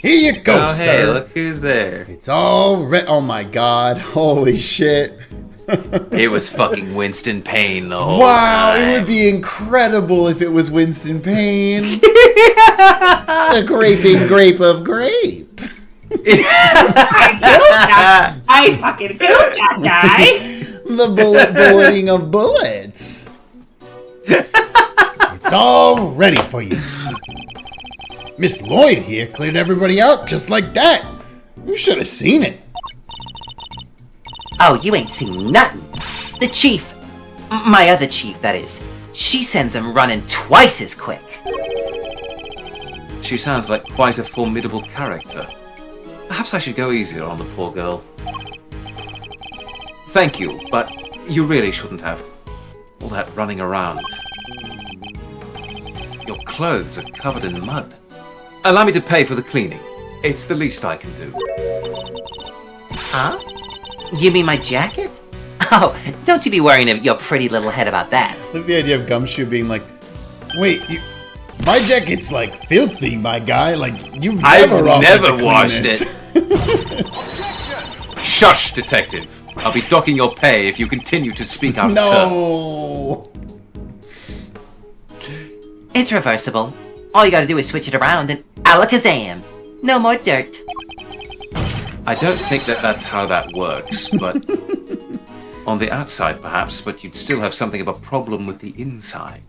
Here you go, sir. Hey, look who's there. It's all oh my god. Holy shit. It was fucking Winston Payne the whole Wow, time. it would be incredible if it was Winston Payne. The graping grape of grape. I fucking killed that guy. The bulleting of bullets. It's all ready for you. Miss Lloyd here cleared everybody out just like that. You should have seen it. Oh, you ain't seen nothing. The chief, my other chief, that is, she sends them running twice as quick. She sounds like quite a formidable character. Perhaps I should go easier on the poor girl. Thank you, but you really shouldn't have. All that running around. Your clothes are covered in mud. Allow me to pay for the cleaning. It's the least I can do. Huh? You mean my jacket? Oh, don't you be worrying your pretty little head about that. I like the idea of Gumshoe being like, wait, my jacket's like filthy, my guy. Like, you've never washed it. Shush, detective. I'll be docking your pay if you continue to speak out of turn. No. It's reversible. All you gotta do is switch it around and alakazam. No more dirt. I don't think that's how that works, but on the outside perhaps, but you'd still have something of a problem with the inside.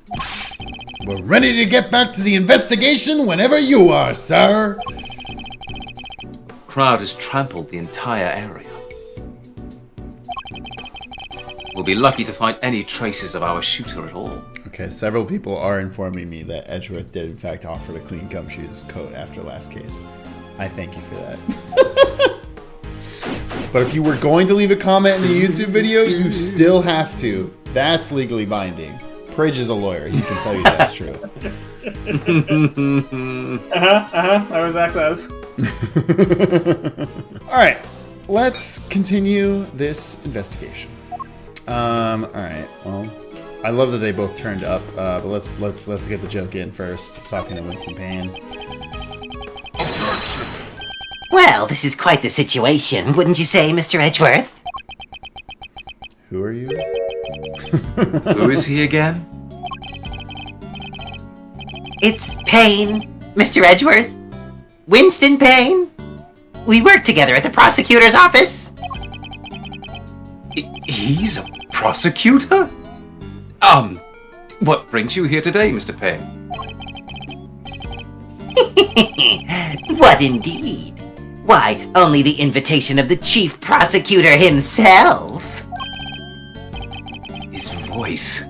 We're ready to get back to the investigation whenever you are, sir. Crowd has trampled the entire area. We'll be lucky to find any traces of our shooter at all. Okay, several people are informing me that Edgeworth did in fact offer to clean Gumshoe's coat after last case. I thank you for that. But if you were going to leave a comment in the YouTube video, you still have to. That's legally binding. Pridge is a lawyer. He can tell you that's true. That was access. Alright, let's continue this investigation. Alright, well, I love that they both turned up, but let's get the joke in first. Talking to Winston Payne. Well, this is quite the situation, wouldn't you say, Mr. Edgeworth? Who are you? Who is he again? It's Payne, Mr. Edgeworth. Winston Payne. We work together at the prosecutor's office. He's a prosecutor? What brings you here today, Mr. Payne? What indeed? Why, only the invitation of the chief prosecutor himself. His voice.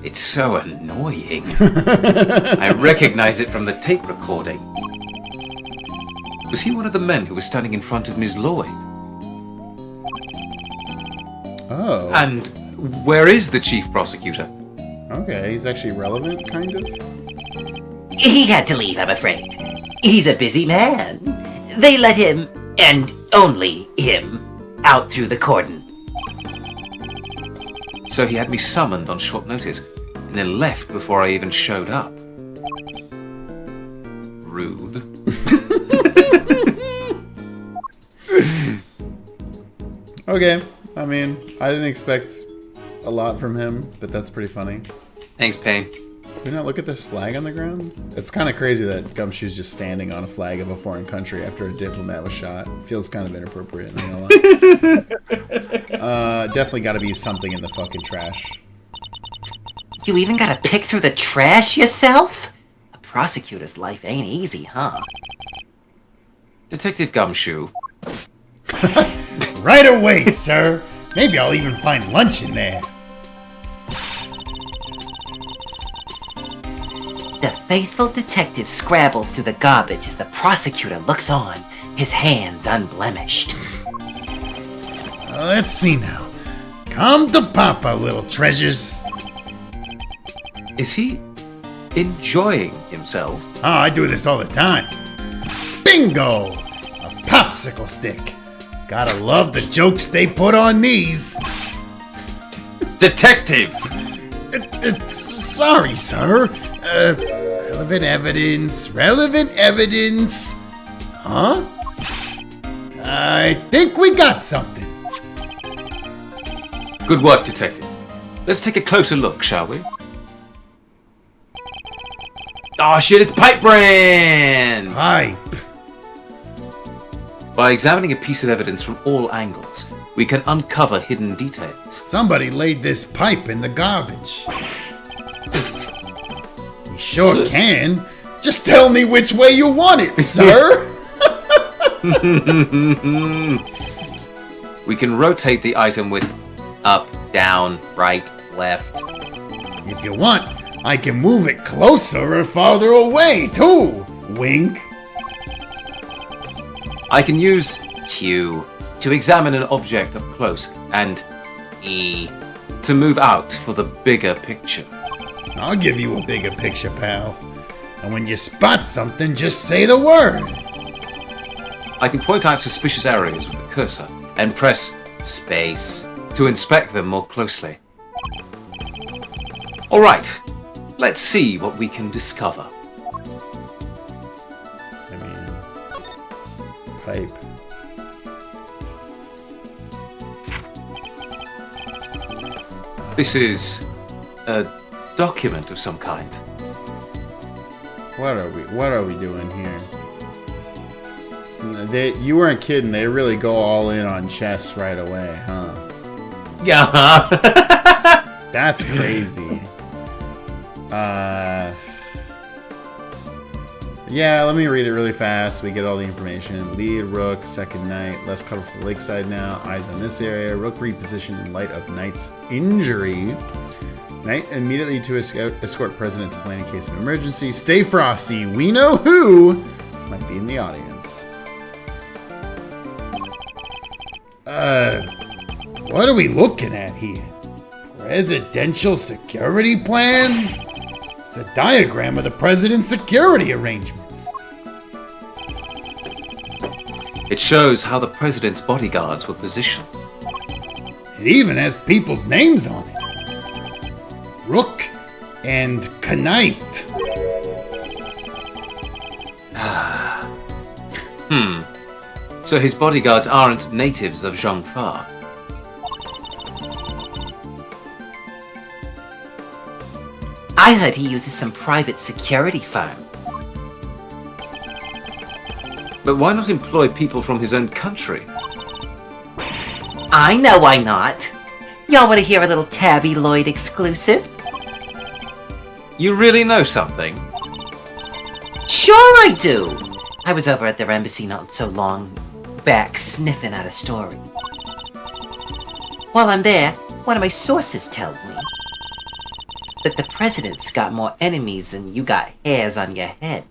It's so annoying. I recognize it from the tape recording. Was he one of the men who was standing in front of Miss Lloyd? Oh. And where is the chief prosecutor? Okay, he's actually relevant, kind of. He had to leave, I'm afraid. He's a busy man. They let him, and only him, out through the cordon. So he had me summoned on short notice, and then left before I even showed up. Rude. Okay, I mean, I didn't expect a lot from him, but that's pretty funny. Thanks, Payne. Can we not look at this flag on the ground? It's kind of crazy that Gumshoe's just standing on a flag of a foreign country after a diplomat was shot. Feels kind of inappropriate, I'm not gonna lie. Definitely gotta be something in the fucking trash. You even gotta pick through the trash yourself? A prosecutor's life ain't easy, huh? Detective Gumshoe. Right away, sir! Maybe I'll even find lunch in there. The faithful detective scrabbles through the garbage as the prosecutor looks on, his hands unblemished. Let's see now. Come to Papa, little treasures. Is he enjoying himself? Oh, I do this all the time. Bingo! A popsicle stick. Gotta love the jokes they put on these. Detective! Sorry, sir. Relevant evidence. Huh? I think we got something. Good work, Detective. Let's take a closer look, shall we? Oh shit, it's Pipe Brain! Pipe. By examining a piece of evidence from all angles, we can uncover hidden details. Somebody laid this pipe in the garbage. We sure can. Just tell me which way you want it, sir. We can rotate the item with up, down, right, left. If you want, I can move it closer or farther away, too. Wink. I can use Q to examine an object up close and E to move out for the bigger picture. I'll give you a bigger picture, pal. And when you spot something, just say the word. I can point out suspicious areas with the cursor and press space to inspect them more closely. Alright, let's see what we can discover. I mean, pipe. This is a document of some kind. What are we doing here? You weren't kidding. They really go all in on chess right away, huh? Yeah. That's crazy. Yeah, let me read it really fast. We get all the information. Lead, rook, second knight. Less cover for the lakeside now. Eyes on this area. Rook repositioned in light of knight's injury. Knight immediately to escort president to plane in case of emergency. Stay frosty. We know who might be in the audience. What are we looking at here? Presidential security plan? It's a diagram of the president's security arrangements. It shows how the president's bodyguards were positioned. It even has people's names on it. Rook and Knight. So his bodyguards aren't natives of Zhongfa. I heard he uses some private security firm. But why not employ people from his own country? I know why not. Y'all want to hear a little Tabby Lloyd exclusive? You really know something? Sure I do! I was over at their embassy not so long back sniffing out a story. While I'm there, one of my sources tells me that the president's got more enemies than you got hairs on your head.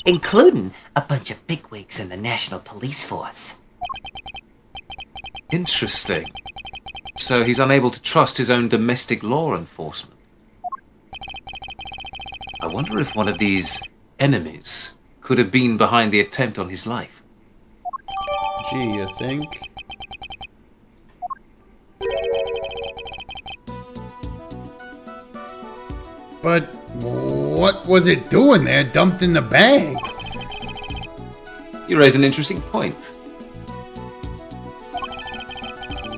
Including a bunch of bigwigs in the National Police Force. Interesting. So he's unable to trust his own domestic law enforcement. I wonder if one of these enemies could have been behind the attempt on his life. Gee, you think? But what was it doing there, dumped in the bag? You raise an interesting point.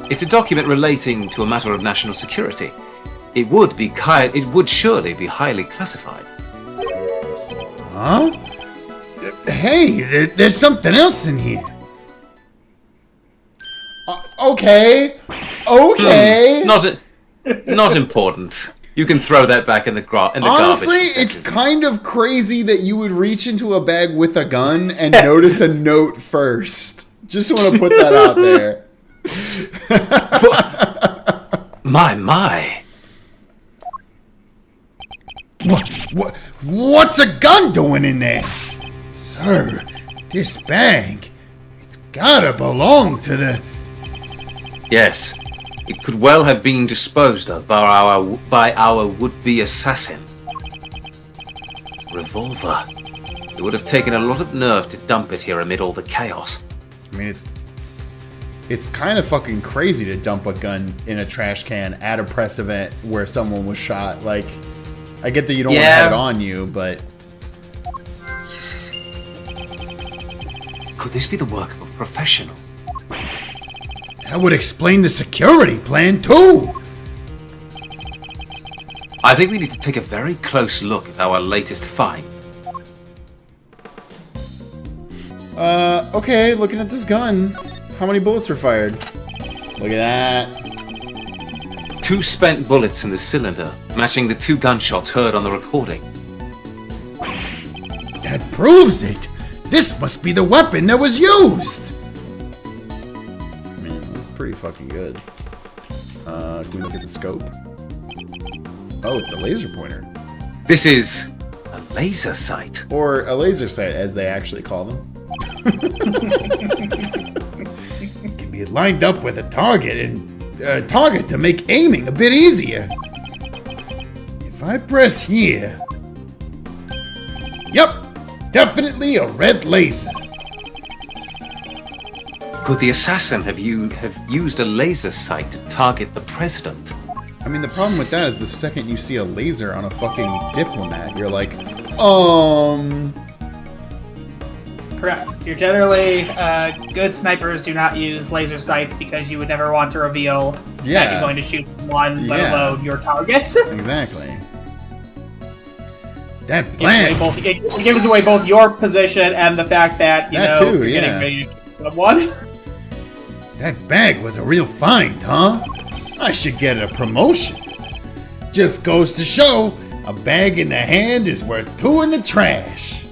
It's a document relating to a matter of national security. It would surely be highly classified. Huh? Hey, there's something else in here. Okay. Not important. You can throw that back in the garbage. Honestly, it's kind of crazy that you would reach into a bag with a gun and notice a note first. Just want to put that out there. My. What's a gun doing in there? Sir, this bag, it's gotta belong to the... Yes, it could well have been disposed of by our would-be assassin. Revolver. It would have taken a lot of nerve to dump it here amid all the chaos. I mean, it's kind of fucking crazy to dump a gun in a trash can at a press event where someone was shot. Like, I get that you don't want to have it on you, but... Could this be the work of a professional? That would explain the security plan, too! I think we need to take a very close look at our latest find. Okay, looking at this gun. How many bullets were fired? Look at that. 2 spent bullets in the cylinder, matching the 2 gunshots heard on the recording. That proves it! This must be the weapon that was used! Man, this is pretty fucking good. Can we look at the scope? Oh, it's a laser pointer. This is a laser sight. Or a laser sight, as they actually call them. It can be lined up with a target and target to make aiming a bit easier. If I press here... Yep, definitely a red laser. Could the assassin have used a laser sight to target the president? I mean, the problem with that is the second you see a laser on a fucking diplomat, you're like, Correct. You're generally good snipers do not use laser sights because you would never want to reveal that you're going to shoot one, let alone your target. Exactly. That plan. It gives away both your position and the fact that you're getting ready to shoot someone. That bag was a real find, huh? I should get a promotion. Just goes to show, a bag in the hand is worth 2 in the trash.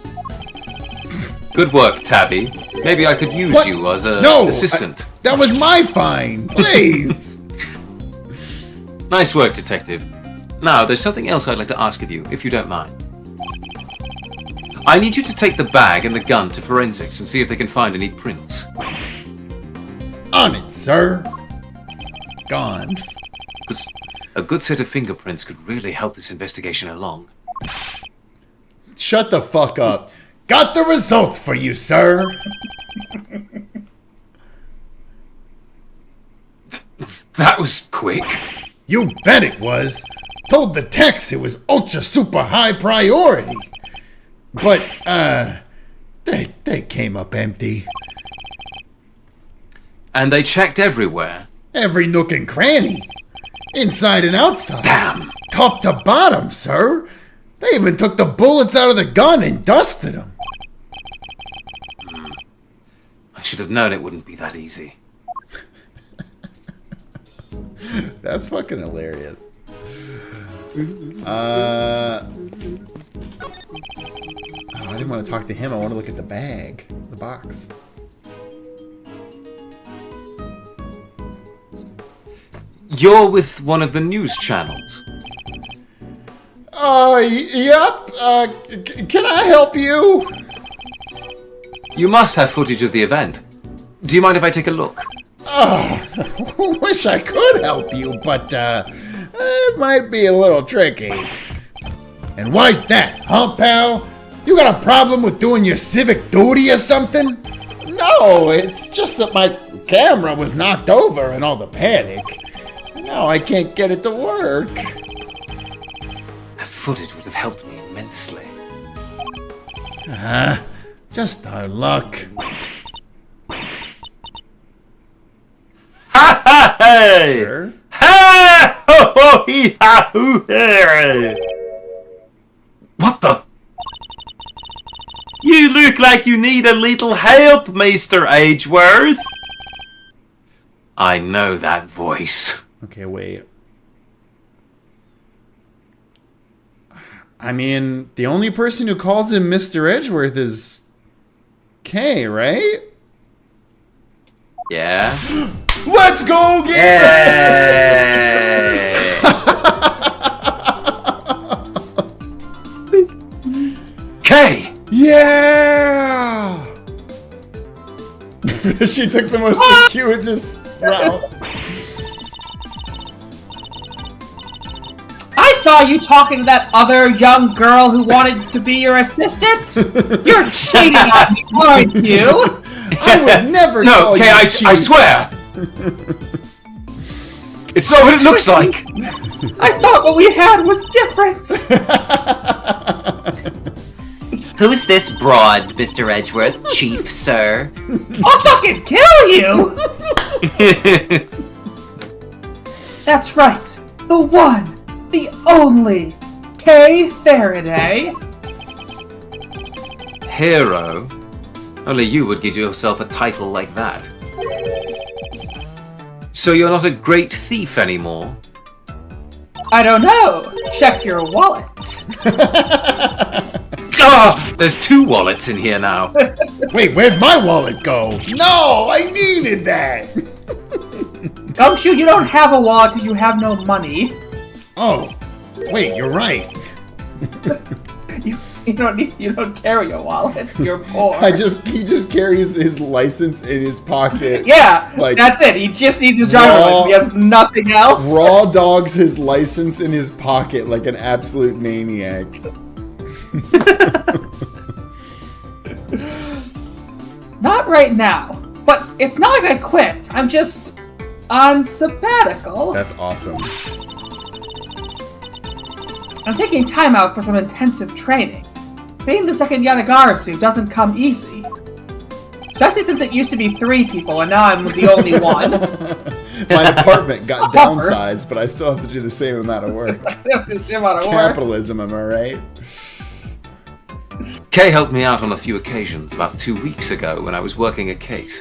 Good work, Tabby. Maybe I could use you as an assistant. That was my find, please. Nice work, Detective. Now, there's something else I'd like to ask of you, if you don't mind. I need you to take the bag and the gun to forensics and see if they can find any prints. On it, sir. Gone. A good set of fingerprints could really help this investigation along. Shut the fuck up. Got the results for you, sir. That was quick. You bet it was. Told the techs it was ultra super high priority. But, they came up empty. And they checked everywhere. Every nook and cranny. Inside and outside. Damn. Top to bottom, sir. They even took the bullets out of the gun and dusted them. I should have known it wouldn't be that easy. That's fucking hilarious. I didn't want to talk to him. I want to look at the bag. The box. You're with one of the news channels. Yep. Can I help you? You must have footage of the event. Do you mind if I take a look? Wish I could help you, but, it might be a little tricky. And why's that, huh, pal? You got a problem with doing your civic duty or something? No, it's just that my camera was knocked over in all the panic. Now I can't get it to work. That footage would have helped me immensely. Just our luck. Ha ha hey! Sure. Ha ho ho hee ha hoo hey! What the? You look like you need a little help, Mr. Edgeworth. I know that voice. Okay, wait. I mean, the only person who calls him Mr. Edgeworth is Kay, right? Yeah. Let's go, gamers! Kay! Yeah! She took the most circuitous route. I saw you talking to that other young girl who wanted to be your assistant. You're cheating on me, aren't you? I would never No, call Kay, you I cheap. swear! It's not what it looks like! I thought what we had was different. Who's this broad, Mr. Edgeworth, chief, sir? I'll fucking kill you! That's right. The one, the only, Kay Faraday. Hero? Only you would give yourself a title like that. So you're not a great thief anymore? I don't know. Check your wallet. Ah! There's 2 wallets in here now. Wait, where'd my wallet go? No, I needed that! Gumshoe, you don't have a wallet because you have no money. Oh, wait, you're right. You don't carry a wallet. You're poor. He just carries his license in his pocket. Yeah, like, that's it. He just needs his driver's license. He has nothing else. Raw dogs his license in his pocket like an absolute maniac. Not right now. But it's not like I quit. I'm just on sabbatical. That's awesome. I'm taking time out for some intensive training. Being the second Yanagarasu doesn't come easy. Especially since it used to be 3 people, and now I'm the only one. My apartment got downsized, but I still have to do the same amount of work. Capitalism, am I right? Kay helped me out on a few occasions about 2 weeks ago when I was working a case.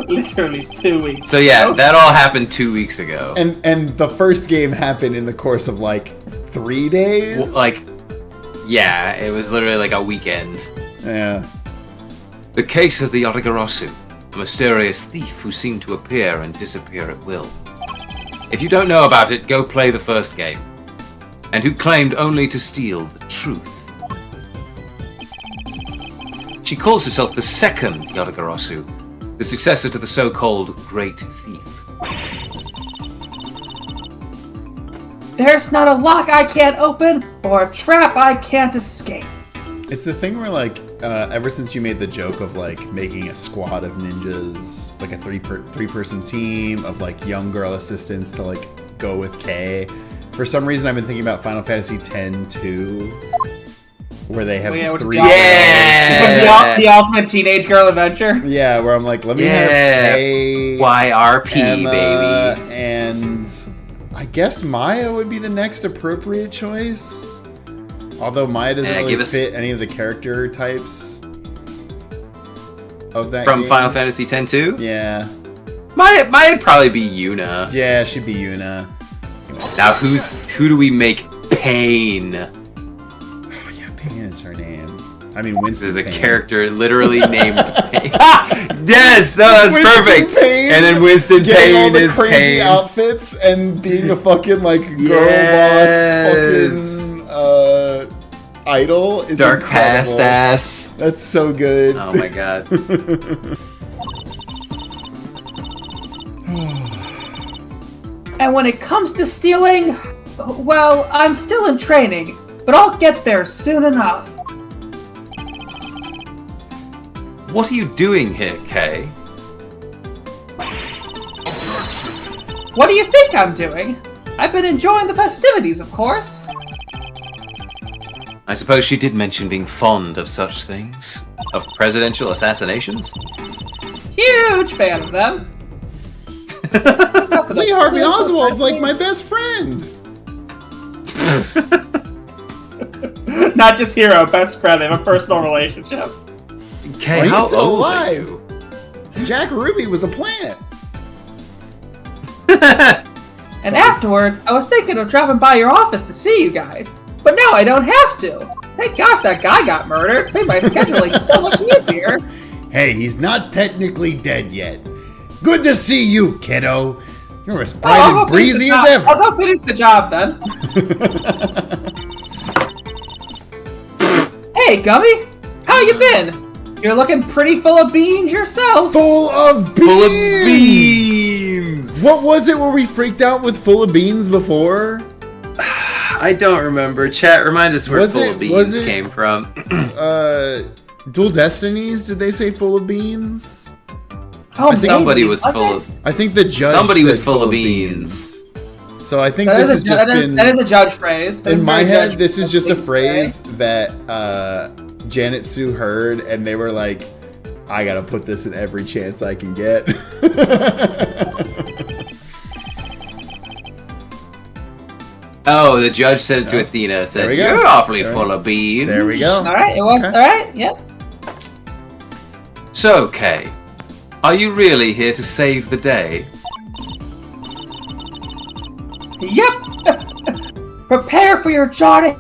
Literally 2 weeks. So yeah, that all happened 2 weeks ago. And the first game happened in the course of like 3 days? Well, like, yeah, it was literally like a weekend. Yeah. The case of the Yarigarasu, a mysterious thief who seemed to appear and disappear at will. If you don't know about it, go play the first game. And who claimed only to steal the truth. She calls herself the second Yarigarasu, the successor to the so-called Great Thief. There's not a lock I can't open, or a trap I can't escape. It's the thing where, like, ever since you made the joke of, like, making a squad of ninjas, like a three-person team of, like, young girl assistants to, like, go with Kay, for some reason I've been thinking about Final Fantasy X-2, where they have 3 the ultimate teenage girl adventure. Yeah, where I'm like, let me have Kay, YRP, Emma, baby. and I guess Maya would be the next appropriate choice. Although Maya doesn't really fit any of the character types of that From game. Final Fantasy X-2? Yeah. Maya'd probably be Yuna. Yeah, she'd be Yuna. Now who do we make Pain? Oh yeah, Pain is her name. I mean, Winston There's a Pain. character literally named Pain. Yes! No, that's Winston perfect! Pain, and then Winston getting Pain all the is crazy Pain. outfits and being a fucking, like, girl boss fucking, idol is Dark incredible. past ass. That's so good. Oh my god. And when it comes to stealing, well, I'm still in training, but I'll get there soon enough. What are you doing here, Kay? What do you think I'm doing? I've been enjoying the festivities, of course. I suppose she did mention being fond of such things. Of presidential assassinations? Huge fan of them. Lee Harvey Oswald's like my best friend. Not just hero, best friend. They have a personal relationship. Kay, Oh, he's how still old alive. are you? Jack Ruby was a plant. And afterwards, I was thinking of dropping by your office to see you guys. But now I don't have to. Thank gosh that guy got murdered. Made my scheduling so much easier. Hey, he's not technically dead yet. Good to see you, kiddo. You're as bright and breezy as ever. I'll go finish the job then. Hey, Gummy. How you been? You're looking pretty full of beans yourself. Full of beans! Full of beans! What was it where we freaked out with full of beans before? I don't remember. Chat, remind us where Full of Beans came from. Dual Destinies, did they say full of beans? Oh, Somebody was full of... I think the judge Somebody said was full of beans. So I think That this is has just been... that is a judge phrase. That is in my very head, judge this is just a thing to phrase say. that Janet Sue heard, and they were like, I gotta put this in every chance I can get. Oh, the judge said it to Oh, Athena. there Said, we go. "You're awfully There- full of beans." There we go. All right, it was Okay. all right. Yep. So, Kay, are you really here to save the day? Yep. Prepare for your jaw to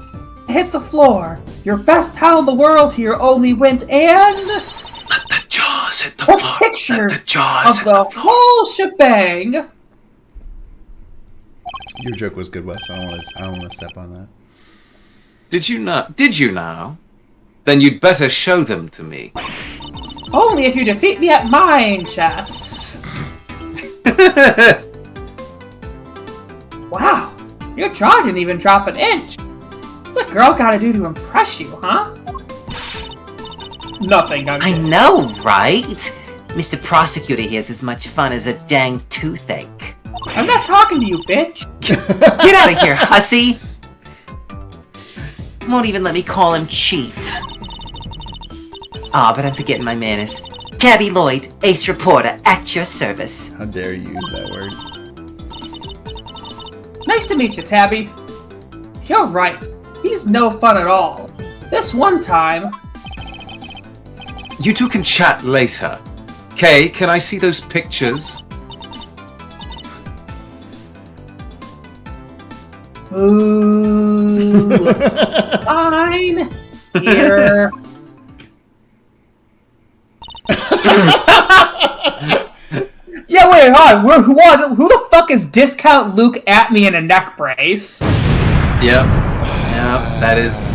hit the floor. Your best pal in the world here only went and Let the jaws hit the took floor. pictures Let the jaws of hit the the floor. whole shebang. Your joke was good, Wes. I don't want to step on that. Did you not? Did you now? Then you'd better show them to me. Only if you defeat me at mine chess. Wow, your jaw didn't even drop an inch. What's a girl gotta do to impress you, huh? Nothing, I'm I kidding. know, right? Mr. Prosecutor here's as much fun as a dang toothache. I'm not talking to you, bitch. Get out of here, hussy! Won't even let me call him Chief. Ah, but I'm forgetting my manners. Tabby Lloyd, ace reporter, at your service. How dare you use that word? Nice to meet you, Tabby. You're right. He's no fun at all. This one time... You two can chat later. Kay, can I see those pictures? Ooh. Fine. Here. Yeah, wait, hold on. Who the fuck is Discount Luke at me in a neck brace? Yep. Yeah,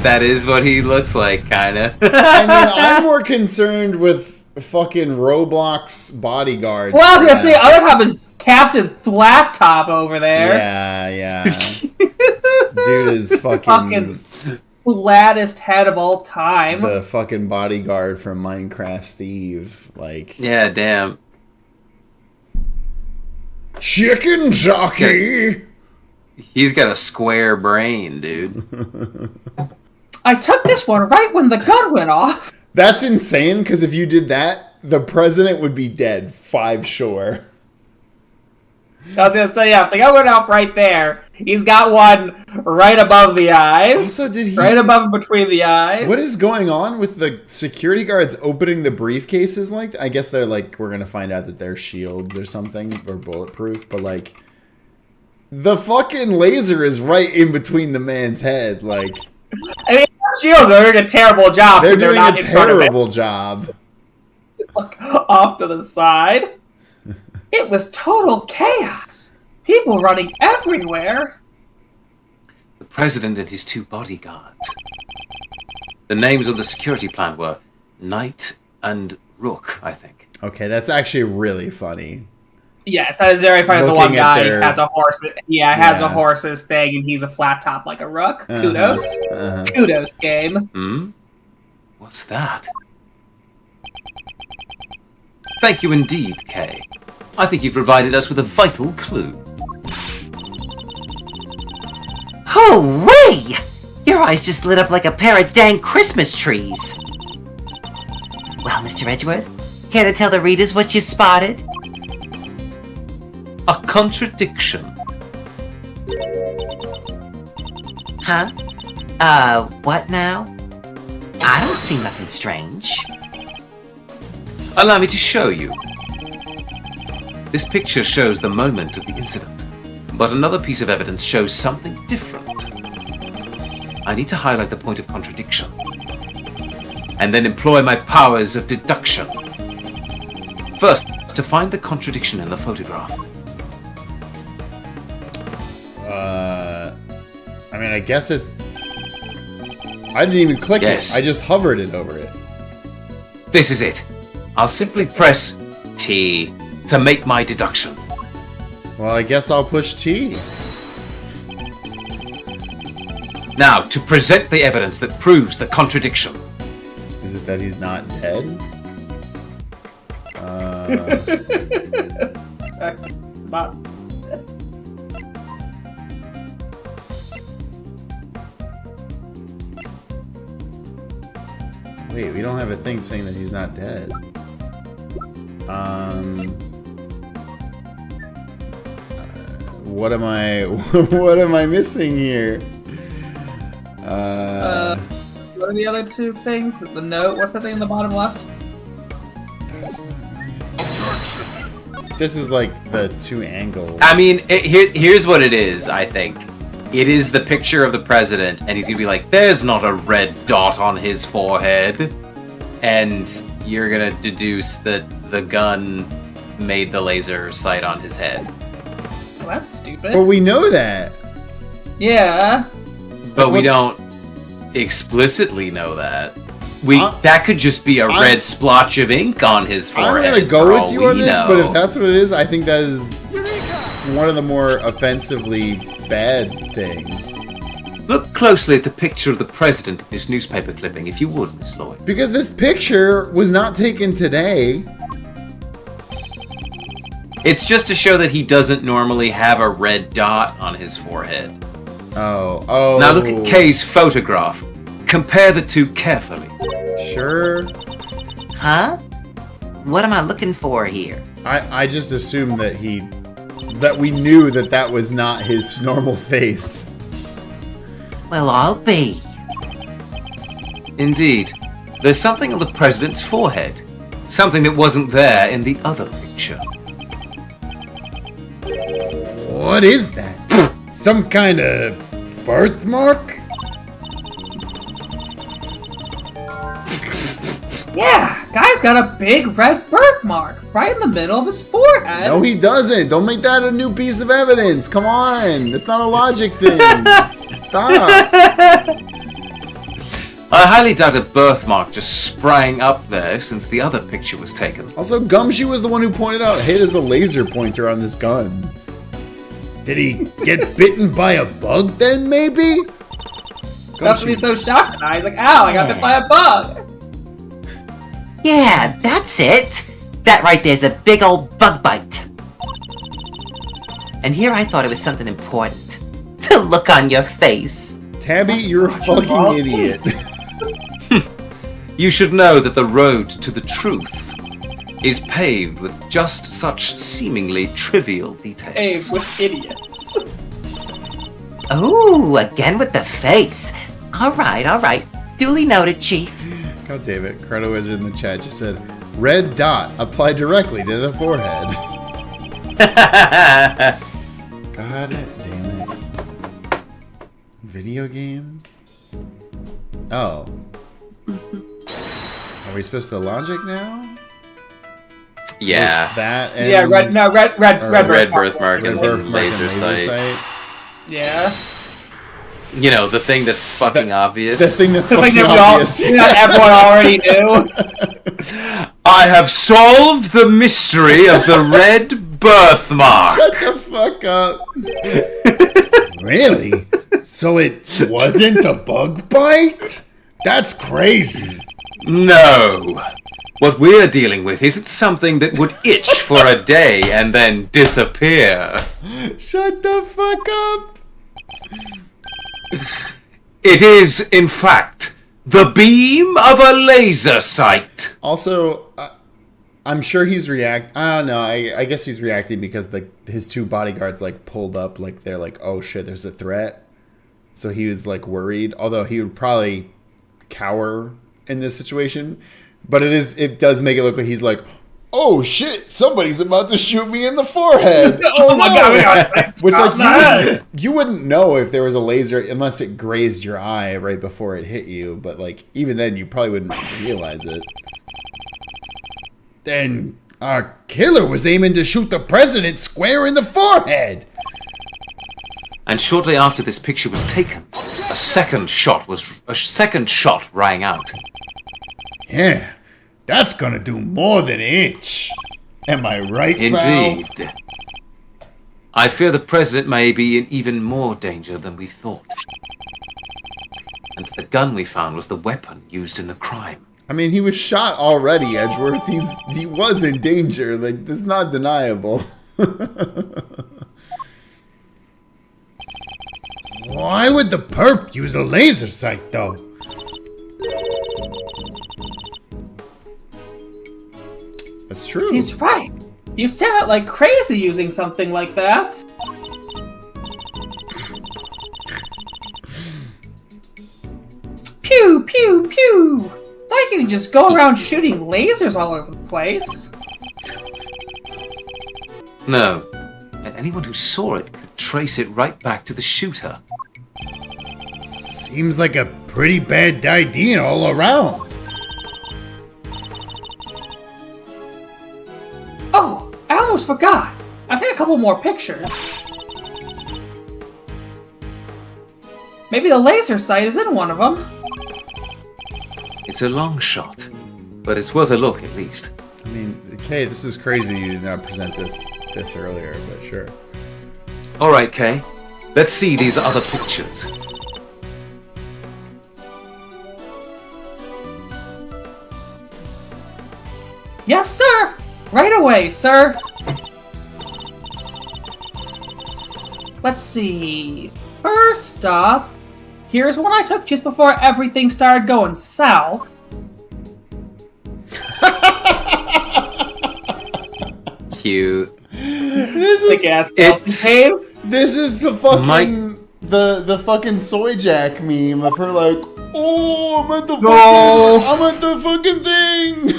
that is what he looks like, kinda. I mean, I'm more concerned with fucking Roblox bodyguard. Well, I was gonna say, other top is Captain Flat Top over there. Yeah. Dude is Fucking flattest head of all time. the fucking bodyguard from Minecraft Steve. Like, Yeah, damn. chicken jockey! He's got a square brain, dude. I took this one right when the gun went off. That's insane, because if you did that, the president would be dead, 5 sure. I was gonna say, yeah, if the gun went off right there, he's got one right above the eyes. Also, did he- Right above and between the eyes. What is going on with the security guards opening the briefcases like that? I guess they're like, we're gonna find out that they're shields or something, or bulletproof, but like, the fucking laser is right in between the man's head, like, I mean, Shields are doing a terrible job. they're when doing not a in front of it. terrible job. Look off to the side. It was total chaos. People running everywhere. The president and his 2 bodyguards. The names on the security plan were Knight and Rook, I think. Okay, that's actually really funny. Yes, that is very funny. The one Looking at guy their- has a horse. Yeah, has Yeah. a horse's thing, and he's a flat top like a rook. Uh-huh, Kudos. uh-huh. Kudos, game. Hmm? What's that? Thank you indeed, Kay. I think you provided us with a vital clue. Oh, way! Your eyes just lit up like a pair of dang Christmas trees. Well, Mr. Edgeworth, care to tell the readers what you spotted? A contradiction. Huh? What now? I don't see nothing strange. Allow me to show you. This picture shows the moment of the incident, but another piece of evidence shows something different. I need to highlight the point of contradiction, and then employ my powers of deduction. First, to find the contradiction in the photograph. I mean, I guess it's... I didn't even click Yes. it. I just hovered it over it. This is it. I'll simply press T to make my deduction. Well, I guess I'll push T. Now, to present the evidence that proves the contradiction. Is it that he's not dead? Wait, we don't have a thing saying that he's not dead. What am I? What am I missing here? What are the other two things? The note. What's that thing in the bottom left? This is like the two angles. I mean, here's what it is, I think. It is the picture of the president, and he's gonna be like, there's not a red dot on his forehead. And you're gonna deduce that the gun made the laser sight on his head. Well, that's stupid. But we know that. Yeah. But we don't explicitly know that. That could just be a red splotch of ink on his forehead. I'm gonna go with you on this, but if that's what it is, I think that is one of the more offensively bad things. Look closely at the picture of the president of this newspaper clipping, if you would, Miss Lloyd. Because this picture was not taken today. It's just to show that he doesn't normally have a red dot on his forehead. Oh. Now look at Kay's photograph. Compare the two carefully. Sure. Huh? What am I looking for here? I just assumed that we knew that was not his normal face. Well, I'll be. Indeed. There's something on the president's forehead. Something that wasn't there in the other picture. What is that? Some kind of birthmark? Yeah, guy's got a big red birthmark right in the middle of his forehead. No, he doesn't. Don't make that a new piece of evidence. Come on. It's not a logic thing. Stop. I highly doubt a birthmark just sprang up there since the other picture was taken. Also, Gumshoe was the one who pointed out, hey, there's a laser pointer on this gun. Did he get bitten by a bug then, maybe? That's what he's so shocked at. He's like, ow, I got bit by a bug. Yeah, that's it. That right there's a big old bug bite. And here I thought it was something important. The look on your face. Tabby, you're a fucking idiot. You should know that the road to the truth is paved with just such seemingly trivial details. Paved with idiots. Ooh, again with the face. Alright. Duly noted, Chief. God damn it. Credo Wizard in the chat just said, red dot applied directly to the forehead. God damn it. Video game? Oh. Are we supposed to logic now? Yeah. With that and Red birthmark and birthmark laser sight. Yeah. You know, the thing that's fucking obvious. The thing that's Something fucking that obvious. everyone already knew. I have solved the mystery of the red birthmark. Shut the fuck up. Really? So it wasn't a bug bite? That's crazy. No. What we're dealing with isn't something that would itch for a day and then disappear. Shut the fuck up. It is, in fact, the beam of a laser sight. Also, I'm sure he's I don't know. I guess he's reacting because his two bodyguards pulled up, they're like, oh shit, there's a threat. So he was worried. Although he would probably cower in this situation, but it does make it look like he's like, oh shit, somebody's about to shoot me in the forehead. Oh my god. Which you wouldn't know if there was a laser unless it grazed your eye right before it hit you, but even then you probably wouldn't realize it. Then our killer was aiming to shoot the president square in the forehead. And shortly after this picture was taken, a second shot rang out. Yeah, that's gonna do more than itch. Am I right, Indeed. pal? I fear the president may be in even more danger than we thought. And the gun we found was the weapon used in the crime. I mean, he was shot already, Edgeworth. He was in danger. This is not deniable. Why would the perp use a laser sight, though? That's true. He's right. You stand out like crazy using something like that. Pew, pew, pew! It's like you can just go around shooting lasers all over the place. No. And anyone who saw it could trace it right back to the shooter. Seems like a pretty bad idea all around. Oh, I almost forgot. I'll take a couple more pictures. Maybe the laser sight is in one of them. It's a long shot, but it's worth a look at least. I mean, okay, this is crazy you did not present this earlier, but sure. Alright, Kay. Let's see these other pictures. Yes, sir! Right away, sir! Let's see. First up, here's one I took just before everything started going south. Cute. This is the fucking the fucking soy jack meme of her like, oh, I'm at the fucking thing.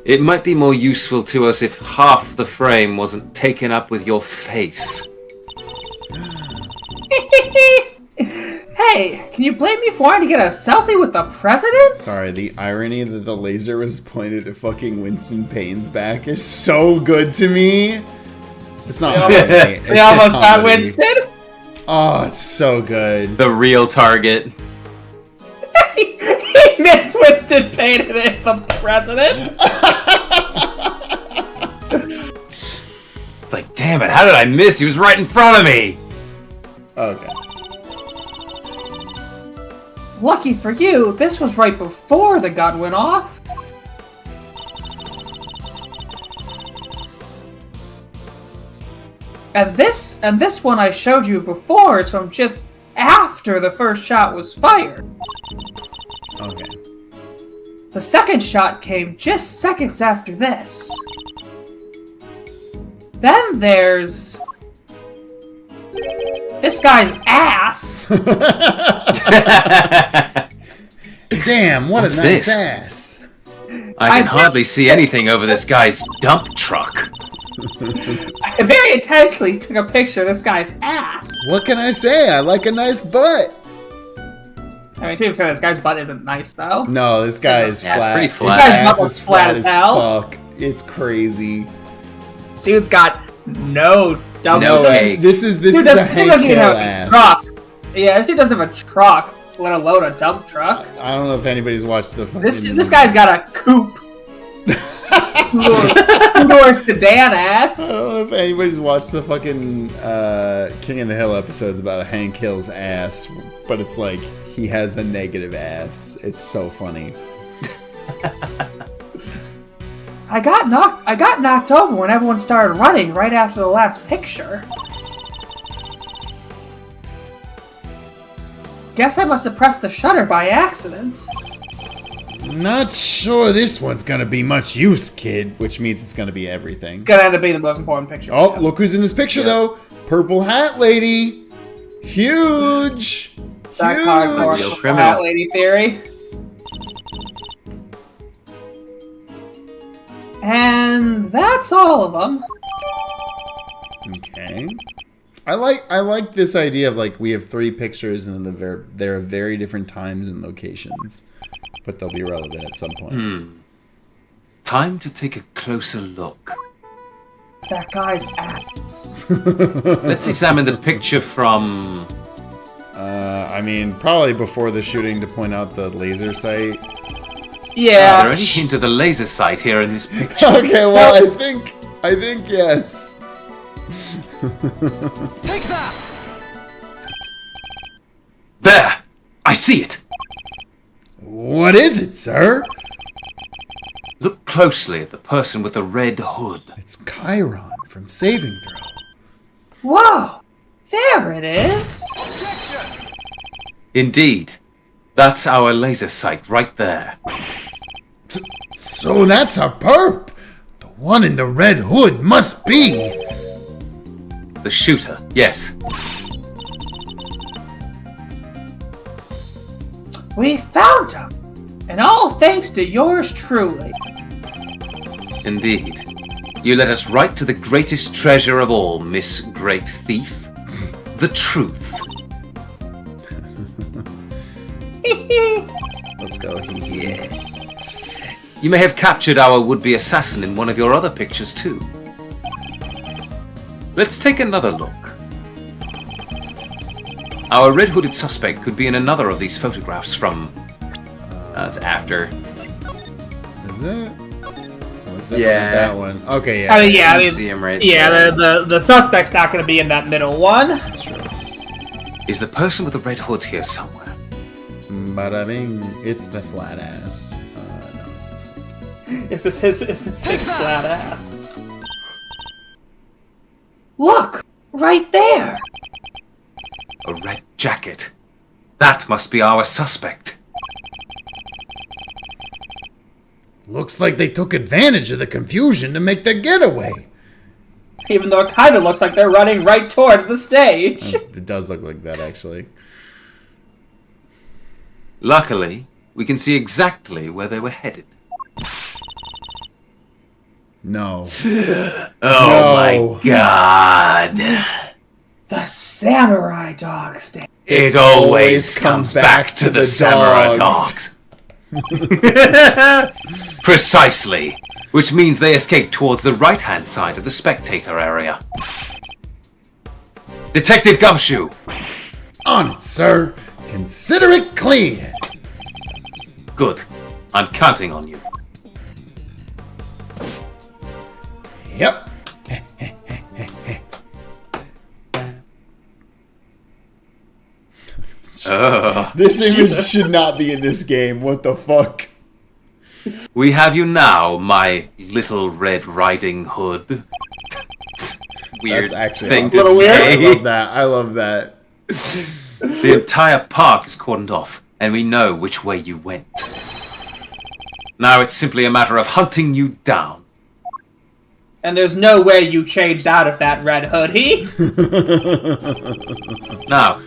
It might be more useful to us if half the frame wasn't taken up with your face. Hey, can you blame me for wanting to get a selfie with the president? Sorry, the irony that the laser was pointed at fucking Winston Payne's back is so good to me. It's not funny. We almost got Winston. Oh, it's so good. The real target. He missed Winston Payne and it's the president. It's like, damn it, how did I miss? He was right in front of me. Okay. Lucky for you, this was right before the gun went off. And this one I showed you before is from just after the first shot was fired. Okay. The second shot came just seconds after this. Then there's this guy's ass. Damn, what What's a nice this? ass. I can hardly see anything over this guy's dump truck. I very intensely took a picture of this guy's ass. What can I say? I like a nice butt. I mean, to be fair, this guy's butt isn't nice, though. No, this guy is Yeah, it's flat. pretty His flat. This guy's ass butt is was flat as hell. fuck. It's crazy. Dude's got no dumb. No way. This is Dude a doesn't Hank even Hill have a ass. truck. Yeah, this dude doesn't have a truck, let alone a dump truck. I don't know if anybody's watched the fucking... This guy's got a coupe. Two-door sedan ass. I don't know if anybody's watched the fucking King of the Hill episodes about Hank Hill's ass, but it's like he has a negative ass. It's so funny. I got knocked over when everyone started running right after the last picture. Guess I must have pressed the shutter by accident. Not sure this one's gonna be much use, kid. Which means it's gonna be everything. Gonna end up being the most important picture. Oh, look who's in this picture, though. Purple hat lady. Huge. That's Huge. hardcore. Real Hat criminal. lady theory. And that's all of them. Okay. I like this idea of like we have 3 pictures and there are very different times and locations, but they'll be relevant at some point. Time to take a closer look. That guy's ass. Let's examine the picture from... I mean, probably before the shooting to point out the laser sight. Is Yeah. there any hint of the laser sight here in this picture? Okay, well, I think yes. Take that! There! I see it! What is it, sir? Look closely at the person with the red hood. It's Chiron from Saving Throw. Whoa! There it is! Indeed. That's our laser sight right there. So that's a perp! The one in the red hood must be... The shooter, yes. We found him! And all thanks to yours truly. Indeed. You led us right to the greatest treasure of all, Miss Great Thief. The truth. Let's go. Yeah. You may have captured our would-be assassin in one of your other pictures, too. Let's take another look. Our red-hooded suspect could be in another of these photographs from... it's after. Is it? What's that? Yeah. That one. Okay, yeah. I You mean, see him right yeah, there. the suspect's not going to be in that middle one. That's true. Is the person with the red hood here somewhere? Bada bing. It's the flat ass. No, it's this one. Is this his flat ass? Look! Right there! A red jacket. That must be our suspect. Looks like they took advantage of the confusion to make their getaway. Even though it kind of looks like they're running right towards the stage. It does look like that, actually. Luckily, we can see exactly where they were headed. No. Oh my god! The samurai dog stand. It always comes back to the samurai dogs. Precisely. Which means they escaped towards the right-hand side of the spectator area. Detective Gumshoe! On it, sir. Consider it clear. Good. I'm counting on you. Yep. This image should not be in this game. What the fuck? We have you now, my little Red Riding Hood. Weird That's actually thing awesome. to Little weird. say. I love that. I love that. The entire park is cordoned off, and we know which way you went. Now it's simply a matter of hunting you down. And there's no way you changed out of that red hoodie. Now,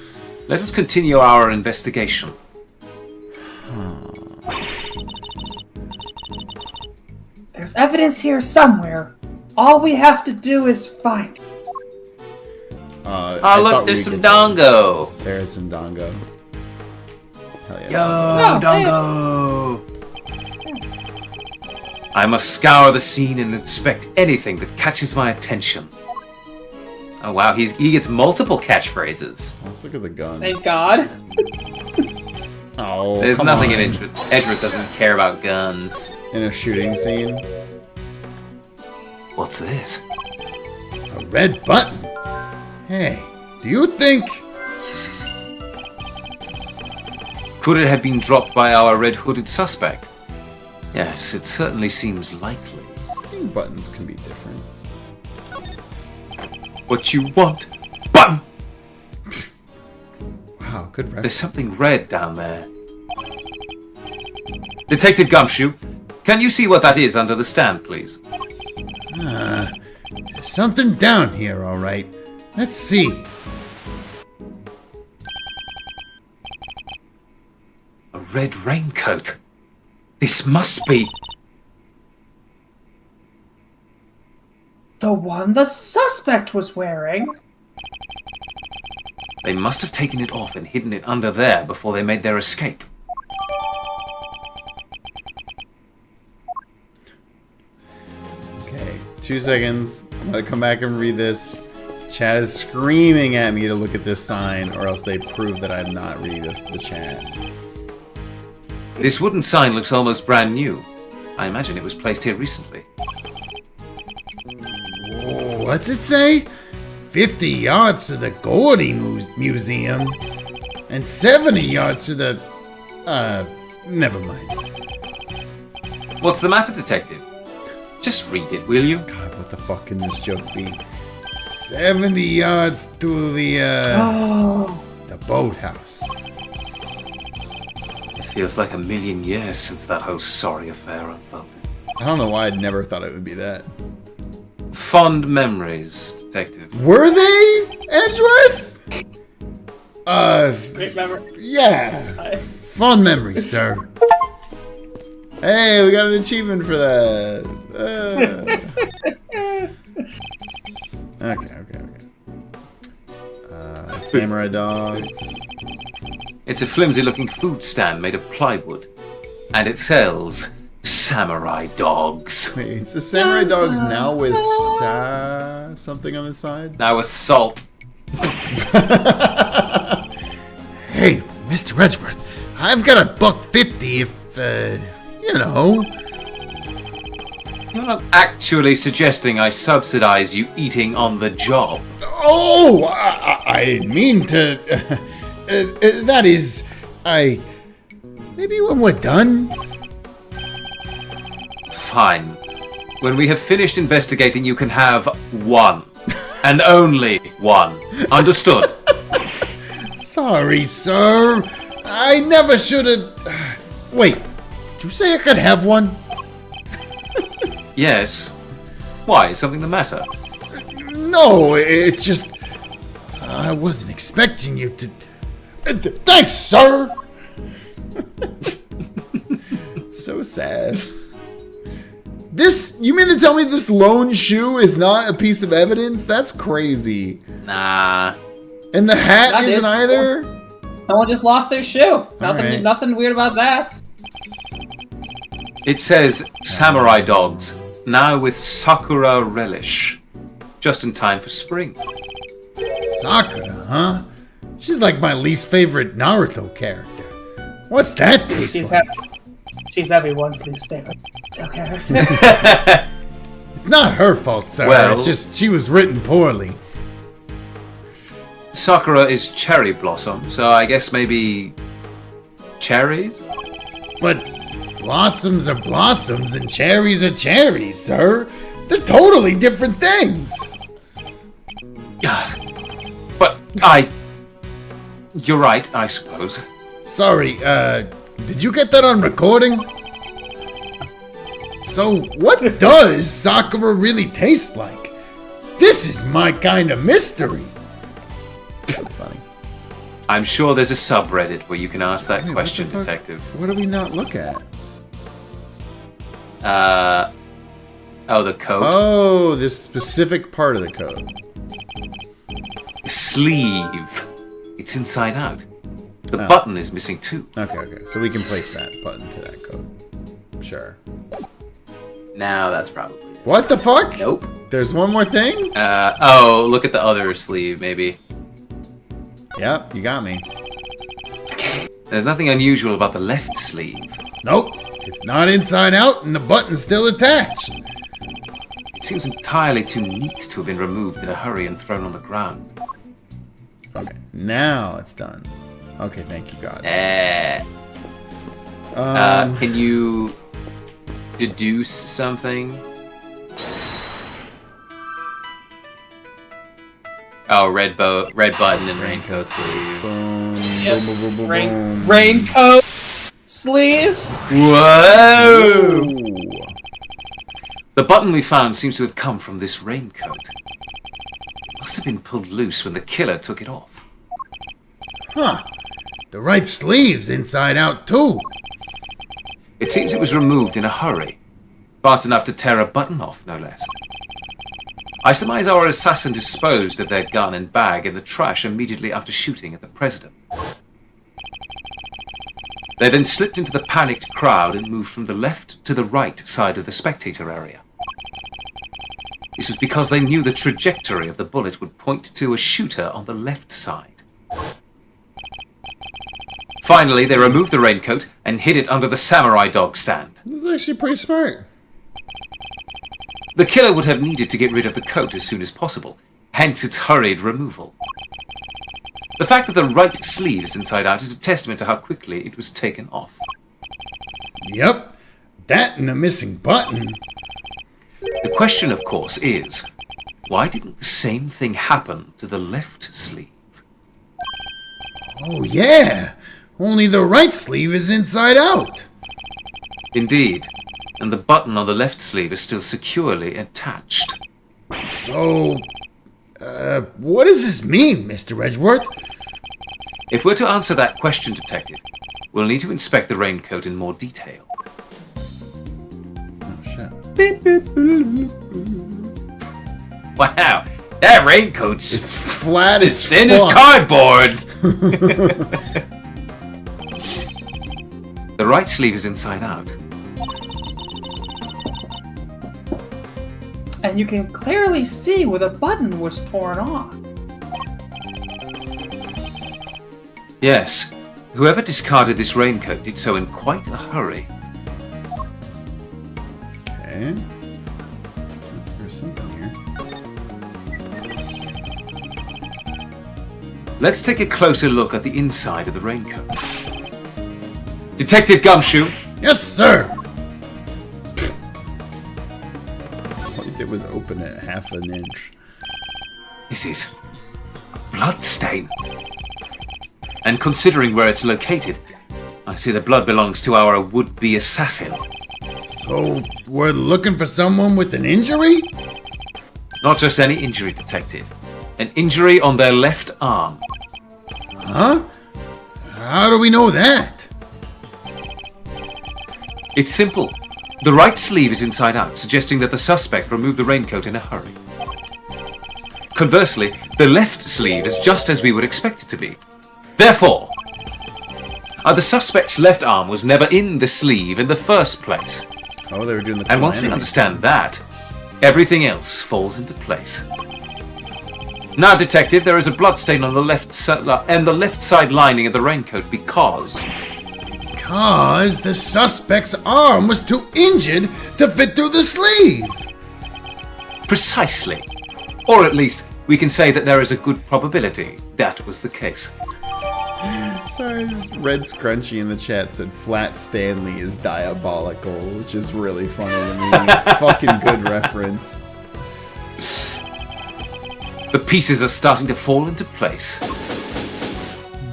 let us continue our investigation. There's evidence here somewhere. All we have to do is find it. Oh, look, there's some Dongo. There's some Dongo. Hell yeah. Yo, No, Dongo! I must scour the scene and inspect anything that catches my attention. Oh wow, he gets multiple catchphrases. Let's look at the gun. Thank God. Oh, There's come nothing on. in Edgeworth doesn't care about guns. In a shooting scene. What's this? A red button. Hey, do you think... Could it have been dropped by our red-hooded suspect? Yes, it certainly seems likely. I think buttons can be different. What you want? Button! Wow, good reference. There's something red down there. Detective Gumshoe, can you see what that is under the stand, please? There's something down here, all right. Let's see. A red raincoat. This must be... The one the suspect was wearing. They must have taken it off and hidden it under there before they made their escape. Okay, 2 seconds. I'm gonna come back and read this. Chat is screaming at me to look at this sign, or else they prove that I'm not reading the chat. This wooden sign looks almost brand new. I imagine it was placed here recently. Oh, what's it say? 50 yards to the Gordy Museum, and 70 yards to the... never mind. What's the matter, Detective? Just read it, will you? God, what the fuck can this joke be? 70 yards to the, Oh. the boathouse. It feels like a million years since that whole sorry affair unfolded. I don't know why I'd never thought it would be that. Fond memories, Detective. Were they, Edgeworth? Great memory. Yeah. Fond memories, sir. Hey, we got an achievement for that. Okay. Samurai dogs. It's a flimsy-looking food stand made of plywood, and it sells samurai dogs. Wait, it's the samurai dogs now with something on the side? Now with salt. Hey, Mr. Edgeworth, I've got $1.50 if, you know. You're not actually suggesting I subsidize you eating on the job. Oh, I didn't mean to. That is, maybe when we're done. Fine. When we have finished investigating, you can have one. And only one. Understood? Sorry, sir. I never should have. Wait, did you say I could have one? Yes. Why? Is something the matter? No, it's just. I wasn't expecting you to. Thanks, sir! So sad. You mean to tell me this lone shoe is not a piece of evidence? That's crazy. Nah. And the hat isn't either? Someone just lost their shoe. Alright. Nothing weird about that. It says samurai dogs, now with Sakura relish. Just in time for spring. Sakura, huh? She's like my least favorite Naruto character. What's that taste like? She's everyone's least favorite character. It's not her fault, sir. Well- It's just she was written poorly. Sakura is cherry blossom, so I guess maybe cherries? But blossoms are blossoms and cherries are cherries, sir. They're totally different things. But you're right, I suppose. Sorry, did you get that on recording? So, what does Sakura really taste like? This is my kind of mystery. Funny. I'm sure there's a subreddit where you can ask that Wait, question, what the fuck? Detective. What do we not look at? The coat. Oh, this specific part of the code. Sleeve. It's inside out. The button is missing too. Okay. So we can place that button to that code. Sure. Now that's probably it. What the fuck? Nope. There's one more thing? Look at the other sleeve, maybe. Yep, you got me. There's nothing unusual about the left sleeve. Nope. It's not inside out and the button's still attached. It seems entirely too neat to have been removed in a hurry and thrown on the ground. Okay, now it's done. Okay, thank you, God. Can you deduce something? Oh, red button and raincoat sleeve. Boom, Yep. boom, boom, boom, boom. Raincoat sleeve. Whoa! Ooh. The button we found seems to have come from this raincoat. Must have been pulled loose when the killer took it off. Huh. The right sleeve's inside out, too. It seems it was removed in a hurry. Fast enough to tear a button off, no less. I surmise our assassin disposed of their gun and bag in the trash immediately after shooting at the president. They then slipped into the panicked crowd and moved from the left to the right side of the spectator area. This was because they knew the trajectory of the bullet would point to a shooter on the left side. Finally, they removed the raincoat and hid it under the samurai dog stand. This is actually pretty smart. The killer would have needed to get rid of the coat as soon as possible, hence its hurried removal. The fact that the right sleeve is inside out is a testament to how quickly it was taken off. Yep. That and the missing button. The question, of course, is, why didn't the same thing happen to the left sleeve? Oh, yeah. Only the right sleeve is inside out. Indeed. and the button on the left sleeve is still securely attached. So, what does this mean, Mr. Edgeworth? If we're to answer that question, Detective, we'll need to inspect the raincoat in more detail. Oh, shit. Wow, that raincoat's It's flat as as thin as fuck. cardboard! The right sleeve is inside out. And you can clearly see where the button was torn off. Yes, whoever discarded this raincoat did so in quite a hurry. Okay. There's something here. Let's take a closer look at the inside of the raincoat. Detective Gumshoe, Yes, sir! All he did was open it half an inch. this is a blood stain. And considering where it's located, I see the blood belongs to our would-be assassin. So, we're looking for someone with an injury? Not just any injury, Detective. An injury on their left arm. Huh? How do we know that? It's simple. The right sleeve is inside out, suggesting that the suspect removed the raincoat in a hurry. Conversely, the left sleeve is just as we would expect it to be. Therefore, the suspect's left arm was never in the sleeve in the first place. Oh, they were doing the And once we anime. understand that, everything else falls into place. Now, Detective, there is a bloodstain on the left side lining of the raincoat because Because the suspect's arm was too injured to fit through the sleeve. precisely, or at least we can say that there is a good probability that was the case. Sorry, just Red Scrunchy in the chat said Flat Stanley is diabolical, which is really funny to me. Fucking good reference. The pieces are starting to fall into place.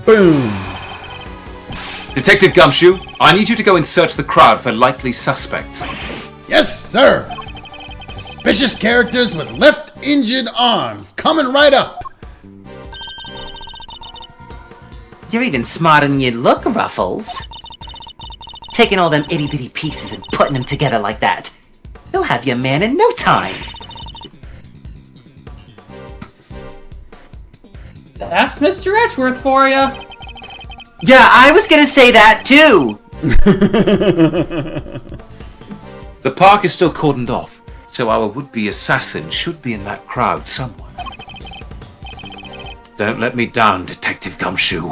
Boom! Detective Gumshoe, I need you to go and search the crowd for likely suspects. Yes, sir! Suspicious characters with left injured arms coming right up! You're even smarter than you look, Ruffles. Taking all them itty-bitty pieces and putting them together like that. You'll have your man in no time. That's Mr. Edgeworth for you. Yeah, I was gonna say that too. The park is still cordoned off, so our would-be assassin should be in that crowd somewhere. Don't let me down, Detective Gumshoe.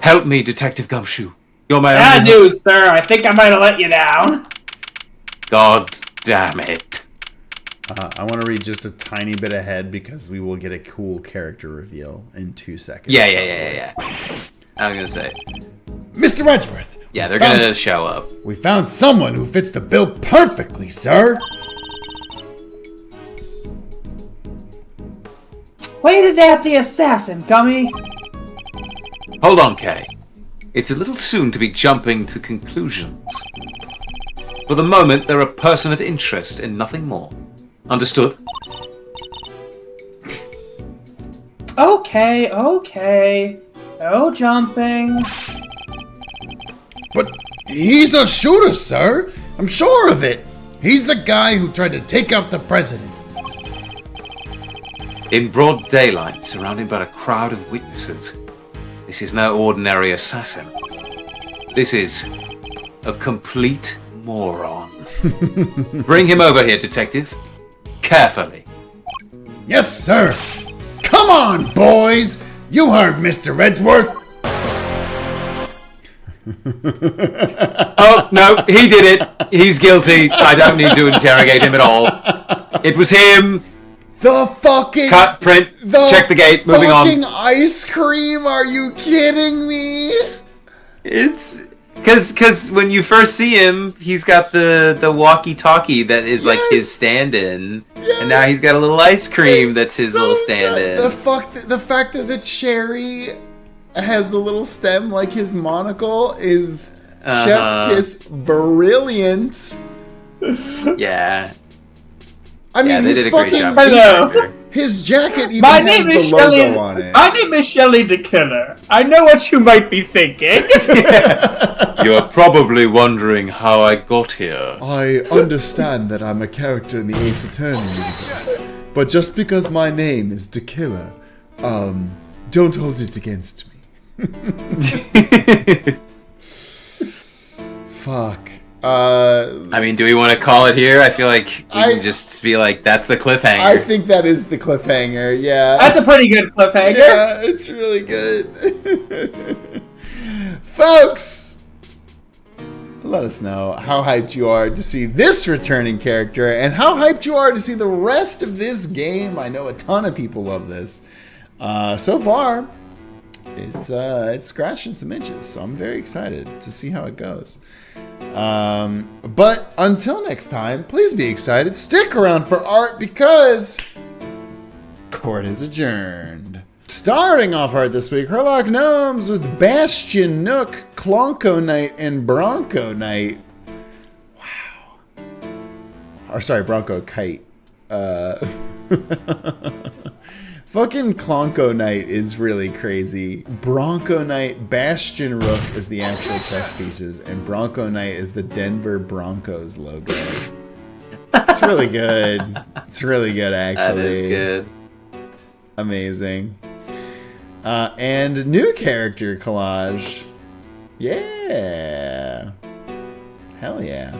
Help me, Detective Gumshoe. You're my Bad only hope. news, sir. I think I might have let you down. God damn it. I want to read just a tiny bit ahead because we will get a cool character reveal in 2 seconds. Yeah. I was gonna say. Mr. Edgeworth! Yeah, they're gonna show up. We found someone who fits the bill perfectly, sir! Way to nab the assassin, Gummy. Hold on, Kay. It's a little soon to be jumping to conclusions. For the moment, they're a person of interest and nothing more. Understood? Okay. No jumping. But he's a shooter, sir! I'm sure of it! He's the guy who tried to take out the president. In broad daylight, surrounded by a crowd of witnesses, this is no ordinary assassin. This is a complete moron. Bring him over here, Detective. Carefully. Yes, sir! Come on, boys! You heard Mr. Edgeworth! Oh, no, he did it. He's guilty. I don't need to interrogate him at all. It was him. The fucking... Cut, print, check the gate, moving fucking on. ice cream? Are you kidding me? It's... Because when you first see him, he's got the walkie-talkie that is like his stand-in. Yes. And now he's got a little ice cream that's his So little good. stand-in. The fact that the cherry has the little stem like his monocle is Chef's Kiss, brilliant. Yeah. I mean, Yeah, they his did a great fucking job. Hello. his jacket even My has name the is logo Shelley. on it. My name is Shelley the Killer. I know what you might be thinking. You're probably wondering how I got here. I understand that I'm a character in the Ace Attorney universe, but just because my name is The Killer, don't hold it against me. Fuck. I mean, do we want to call it here? I feel like we can just be like, that's the cliffhanger. I think that is the cliffhanger, yeah. That's a pretty good cliffhanger. Yeah, it's really good. Folks, let us know how hyped you are to see this returning character and how hyped you are to see the rest of this game. I know a ton of people love this. So far, it's scratching some inches, so I'm very excited to see how it goes. But until next time, please be excited. Stick around for art because court is adjourned. Starting off art this week, Herlock Gnomes with Bastion Nook, Clonko Knight, and Bronco Knight. Wow. Or sorry, Bronco Kite. Fucking Clonko Knight is really crazy. Bronco Knight, Bastion Rook is the actual chess pieces, and Bronco Knight is the Denver Broncos logo. It's really good. It's really good, actually. That is good. Amazing. And new character collage. Yeah. Hell yeah.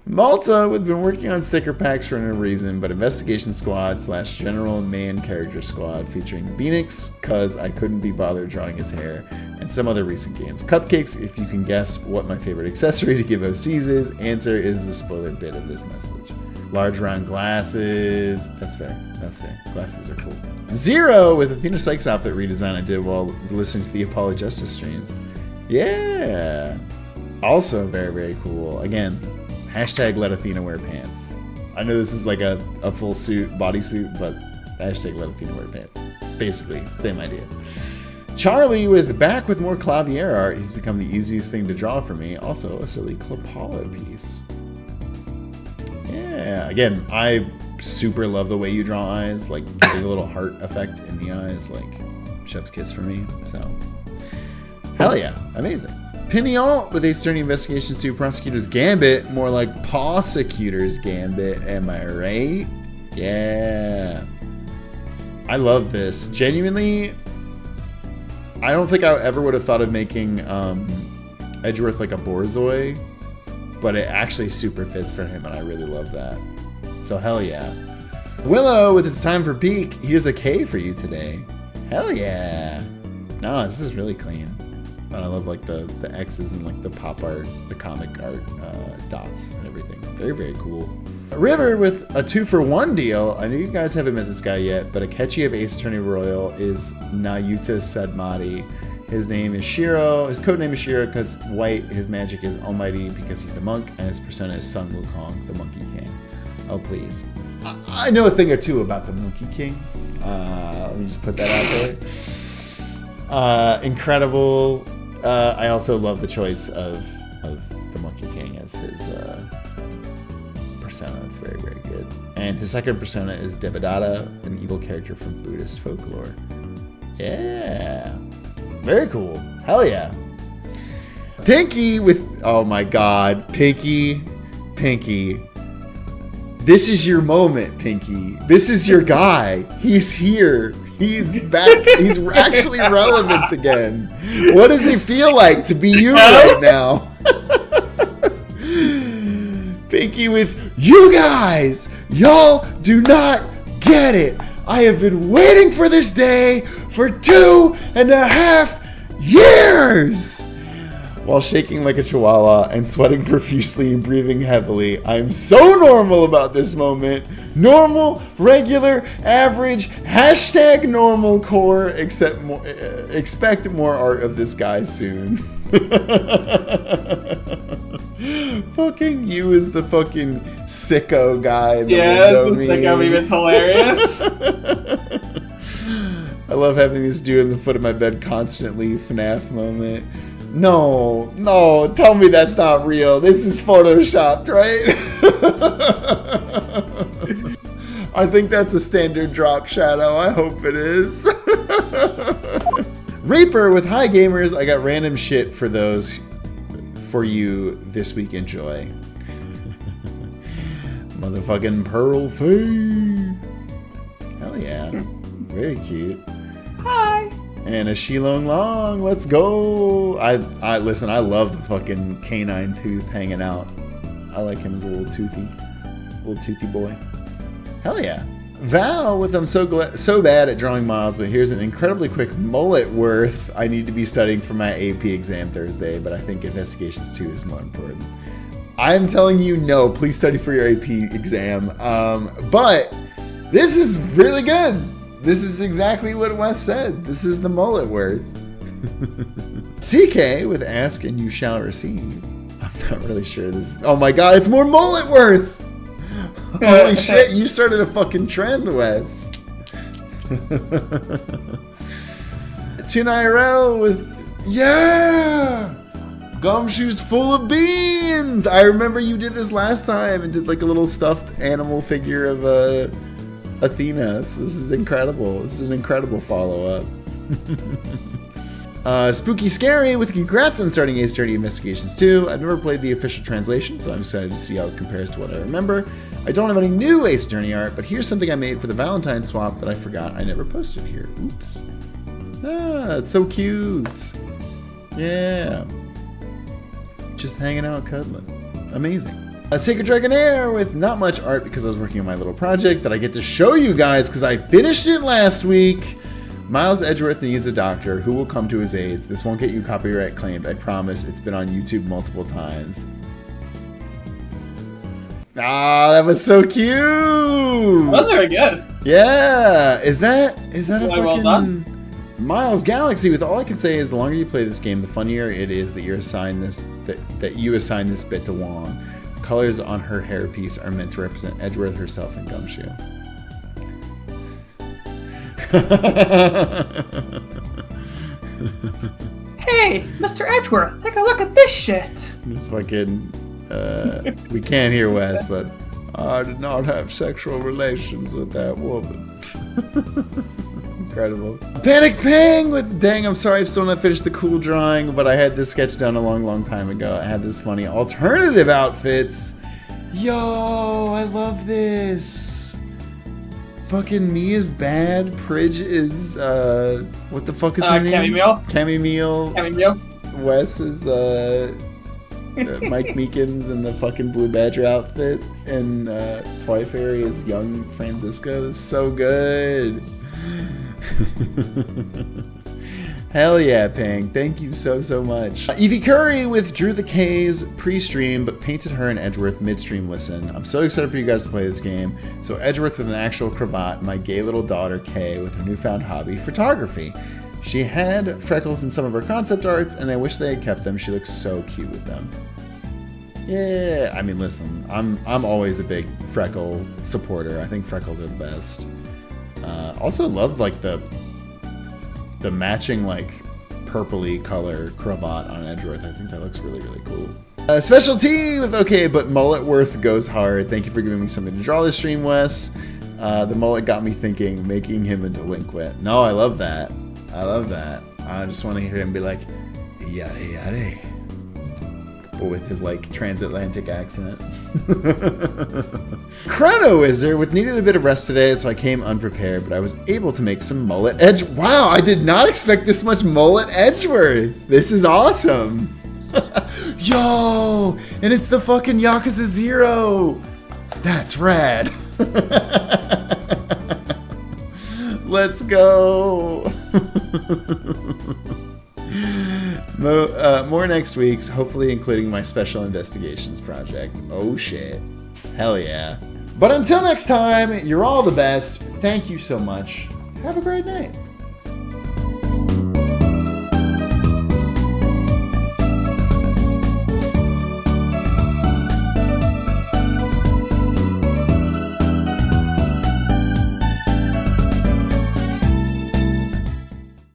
Malta, we've been working on sticker packs for no reason, but Investigation Squad / General Man Character Squad featuring Phoenix, cause I couldn't be bothered drawing his hair, and some other recent games. Cupcakes, if you can guess what my favorite accessory to give OCs is, answer is the spoiler bit of this message. Large round glasses, that's fair, glasses are cool. Zero with Athena Sykes outfit redesign I did while listening to the Apollo Justice streams. Yeah, also very, very cool. Again, hashtag let Athena wear pants. I know this is like a full suit, bodysuit, but hashtag let Athena wear pants. Basically, same idea. Charlie back with more Clavier art. He's become the easiest thing to draw for me. Also, a silly Clopalo piece. Yeah, again, I super love the way you draw eyes. Like, a little heart effect in the eyes. Like, chef's kiss for me. So, hell yeah, amazing. Pinion with Ace Attorney Investigations 2 Prosecutor's Gambit, more like Prosecutor's Gambit, am I right? Yeah. I love this. Genuinely, I don't think I ever would have thought of making Edgeworth like a Borzoi, but it actually super fits for him, and I really love that. So hell yeah. Willow with It's Time for Peak, here's a K for you today. Hell yeah. No, this is really clean. And I love like the X's and like the pop art, the comic art dots and everything. Very, very cool. River with a 2-for-1 deal. I know you guys haven't met this guy yet, but Akechi of Ace Attorney Royal is Nayuta Sedmati. His name is Shiro. His codename is Shiro because white. His magic is almighty because he's a monk, and his persona is Sun Wukong, the Monkey King. Oh, please. I know a thing or two about the Monkey King. Let me just put that out there. Incredible. I also love the choice of the Monkey King as his persona. It's very, very good. And his second persona is Devadatta, an evil character from Buddhist folklore. Yeah. Very cool. Hell yeah. Pinky with... Oh my god. Pinky. This is your moment, Pinky. This is your guy. He's here. He's back. He's actually relevant again. What does it feel like to be you right now? Pinky with, you guys, y'all do not get it. I have been waiting for this day for 2.5 years. While shaking like a chihuahua and sweating profusely and breathing heavily, I am so normal about this moment. Normal, regular, average, hashtag normal core, expect more art of this guy soon. Fucking you is the fucking sicko guy in the window. The sicko meme is hilarious. I love having this dude in the foot of my bed constantly, FNAF moment. No, tell me that's not real. This is photoshopped, right? I think that's a standard drop shadow. I hope it is. Reaper with Hi Gamers. I got random shit for those for you this week. Enjoy. Motherfucking Pearl Faye. Hell yeah. Very cute. Hi. And a Shilong Long, let's go! I listen, I love the fucking canine tooth hanging out. I like him as a little toothy boy. Hell yeah. Val with I'm so bad at drawing Miles, but here's an incredibly quick mullet worth. I need to be studying for my AP exam Thursday, but I think Investigations 2 is more important. I'm telling you, no, please study for your AP exam. But this is really good. This is exactly what Wes said. This is the mullet worth. CK with Ask and You Shall Receive. I'm not really sure this. Oh my god, it's more mullet worth! Holy shit, you started a fucking trend, Wes. TuneIRL with. Yeah! Gumshoes full of beans! I remember you did this last time and did like a little stuffed animal figure of Athena. So this is incredible. This is an incredible follow-up. Spooky Scary with congrats on starting Ace Attorney Investigations 2. I've never played the official translation, so I'm excited to see how it compares to what I remember. I don't have any new Ace Attorney art, but here's something I made for the Valentine swap that I forgot I never posted here. Oops. Ah, it's so cute. Yeah. Just hanging out, cuddling. Amazing. Sacred Dragonair with not much art because I was working on my little project that I get to show you guys because I finished it last week. Miles Edgeworth needs a doctor who will come to his aid. This won't get you copyright claimed, I promise. It's been on YouTube multiple times. Ah, that was so cute. That was very good. Yeah. Is that a fucking well done. Miles Galaxy? With all I can say is the longer you play this game, the funnier it is that you're assigned this that you assign this bit to Wong. Colors on her hairpiece are meant to represent Edgeworth herself and Gumshoe. Hey, Mr. Edgeworth, take a look at this shit. Fucking, we can't hear Wes, but I did not have sexual relations with that woman. Incredible. Panic Pang with, dang, I'm sorry I've still not finished the cool drawing, but I had this sketch done a long time ago. I had this funny alternative outfits. Yo, I love this. Fucking me is bad. Pridge is, what the fuck is her name? Cammy Meal. Wes is, Mike Meekins in the fucking Blue Badger outfit. And, Toy Fairy is young Francisco. That's so good. Hell yeah, Pang. Thank you so much. Evie Curry withdrew the K's pre-stream, but painted her and Edgeworth mid-stream listen. I'm so excited for you guys to play this game. So Edgeworth with an actual cravat, my gay little daughter Kay with her newfound hobby, photography. She had freckles in some of her concept arts, and I wish they had kept them. She looks so cute with them. Yeah, I mean, listen, I'm always a big freckle supporter. I think freckles are the best. Also love like the matching like purpley color cravat on Edgeworth. I think that looks really cool. Specialty with okay, but mullet worth goes hard. Thank you for giving me something to draw this stream, Wes. The mullet got me thinking, making him a delinquent. No, I love that. I just want to hear him be like, yada yada. But with his like transatlantic accent. Chrono Wizard with needed a bit of rest today, so I came unprepared, but I was able to make some mullet edge. Wow, I did not expect this much mullet Edgeworth. This is awesome. Yo, and it's the fucking Yakuza 0. That's rad. Let's go. More next week's, hopefully including my special investigations project. Oh shit. Hell yeah. But until next time, you're all the best. Thank you so much. Have a great night.